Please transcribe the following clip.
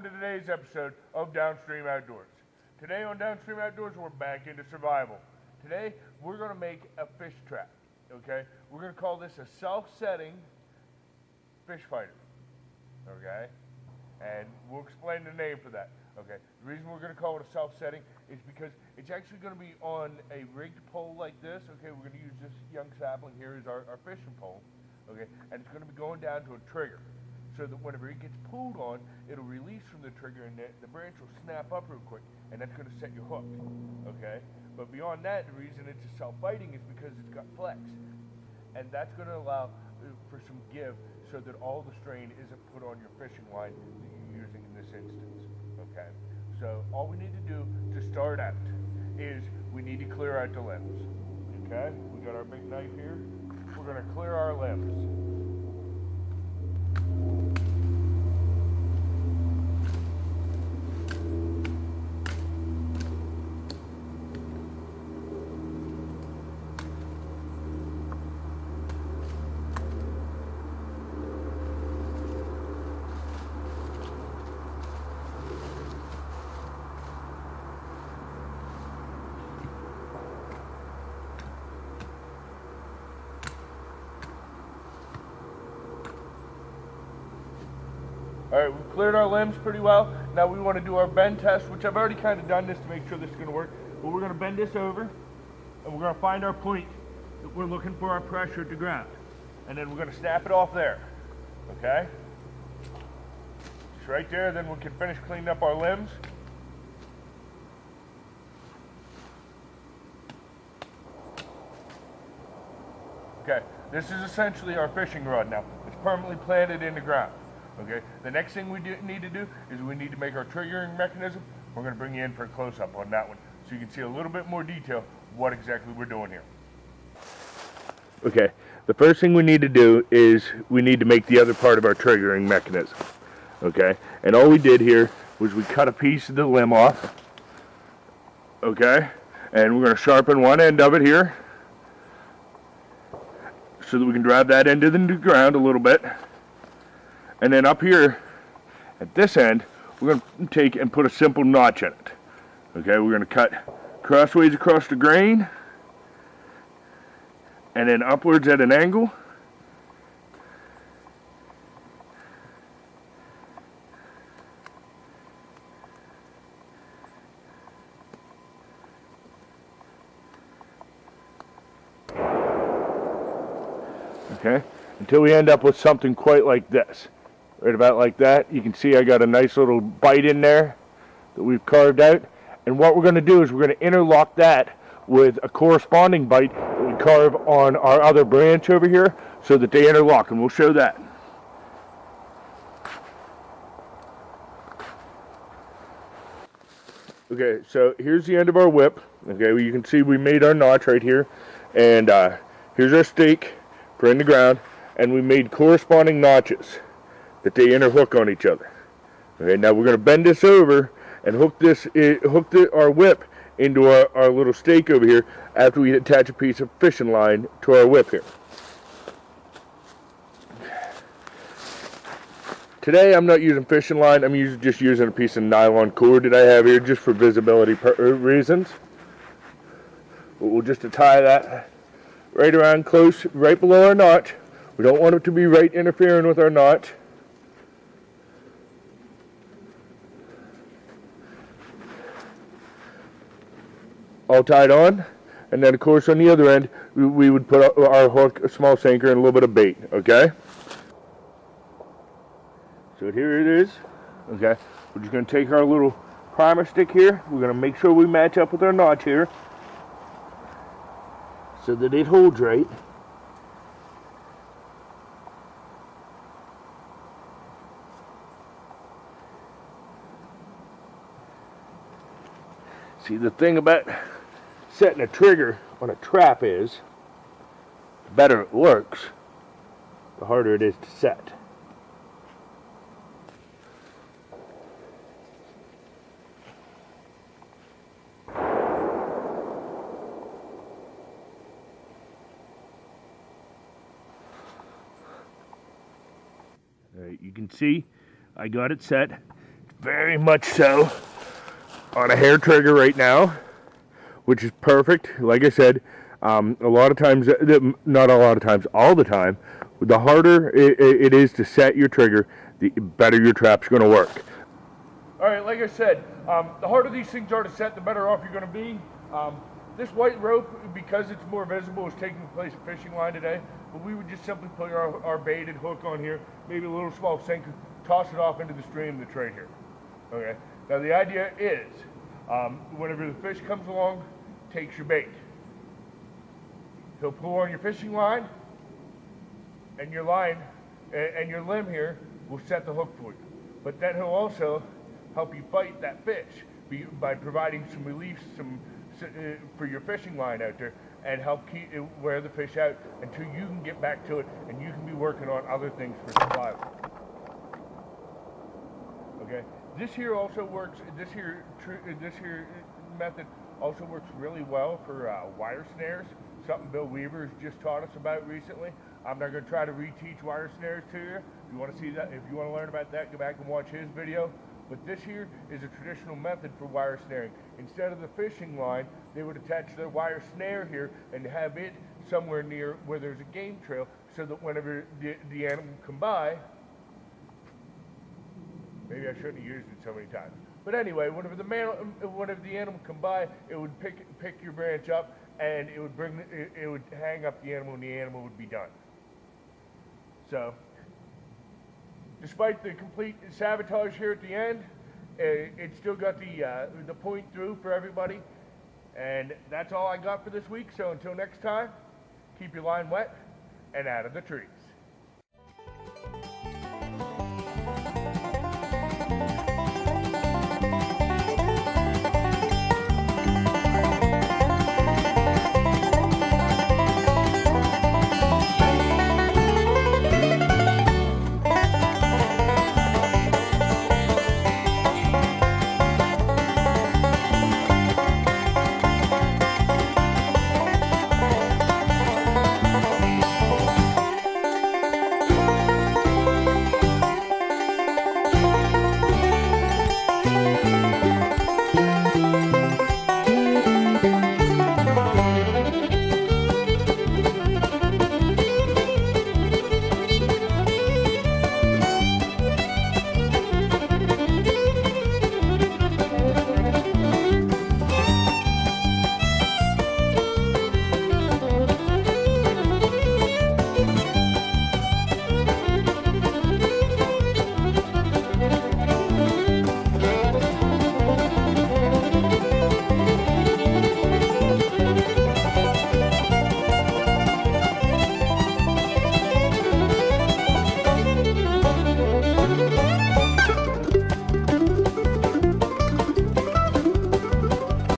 welcome to today's episode of Downstream Outdoors. Today on Downstream Outdoors, we're back into survival. Today, we're going to make a fish trap, okay? We're going to call this a self-setting fish fighter, okay? And we'll explain the name for that, okay? The reason we're going to call it a self-setting is because it's actually going to be on a rigged pole like this, okay? We're going to use this young sapling here as our fishing pole, okay? And it's going to be going down to a trigger, so that whenever it gets pulled on, it'll release from the trigger and the branch will snap up real quick, and that's going to set you hooked, okay? But beyond that, the reason it's a self-fighting is because it's got flex, and that's going to allow for some give so that all the strain isn't put on your fishing line that you're using in this instance, okay? So all we need to do to start out is we need to clear out the limbs, okay? We got our big knife here. We're going to clear our limbs. Alright, we've cleared our limbs pretty well. Now we want to do our bend test, which I've already kind of done this to make sure this is going to work. But we're going to bend this over, and we're going to find our point that we're looking for our pressure at the ground. And then we're going to snap it off there. Okay? Just right there, then we can finish cleaning up our limbs. Okay, this is essentially our fishing rod now. It's permanently planted in the ground. Okay, the next thing we need to do is we need to make our triggering mechanism. We're going to bring you in for a close-up on that one so you can see a little bit more detail what exactly we're doing here. Okay, the first thing we need to do is we need to make the other part of our triggering mechanism. Okay, and all we did here was we cut a piece of the limb off. Okay, and we're going to sharpen one end of it here so that we can drive that into the ground a little bit. And then up here, at this end, we're going to take and put a simple notch in it. Okay, we're going to cut crossways across the grain, and then upwards at an angle. Okay, until we end up with something quite like this. Right about like that. You can see I got a nice little bite in there that we've carved out. And what we're going to do is we're going to interlock that with a corresponding bite that we carve on our other branch over here so that they interlock, and we'll show that. Okay, so here's the end of our whip. Okay, well, you can see we made our notch right here. And here's our stake for in the ground. And we made corresponding notches that they interhook on each other. Okay, now we're going to bend this over and hook our whip into our little stake over here after we attach a piece of fishing line to our whip here. Today I'm not using fishing line, I'm just using a piece of nylon cord that I have here just for visibility reasons. But we'll just tie that right around close, right below our notch. We don't want it to be right interfering with our notch. All tied on, and then of course on the other end we would put our hook, a small sinker, and a little bit of bait. Okay, so here it is. Okay, we're just going to take our little primer stick here. We're going to make sure we match up with our notch here so that it holds right. See, the thing about setting a trigger on a trap is, the better it works, the harder it is to set. You can see I got it set. It's very much so on a hair trigger right now, which is perfect. Like I said, a lot of times, not a lot of times, all the time, the harder it is to set your trigger, the better your trap's going to work. All right, like I said, the harder these things are to set, the better off you're going to be. This white rope, because it's more visible, is taking the place of fishing line today. But we would just simply put our baited hook on here, maybe a little small sinker, toss it off into the stream that's right here. Okay. Now the idea is, whenever the fish comes along, takes your bait. He'll pull on your fishing line, and your line and your limb here will set the hook for you. But then he'll also help you fight that fish by providing some relief, for your fishing line out there, and help wear the fish out until you can get back to it and you can be working on other things for survival. Okay, this here also works. This here method also works really well for wire snares. Something Bill Weaver has just taught us about recently. I'm not going to try to reteach wire snares to you. If you want to see that, if you want to learn about that, go back and watch his video. But this here is a traditional method for wire snaring. Instead of the fishing line, they would attach their wire snare here and have it somewhere near where there's a game trail, so that whenever the animal come by, maybe I shouldn't have used it so many times. But anyway, whenever the animal come by, it would pick your branch up, and it would hang up the animal, and the animal would be done. So, despite the complete sabotage here at the end, it still got the point through for everybody. And that's all I got for this week. So until next time, keep your line wet and out of the trees.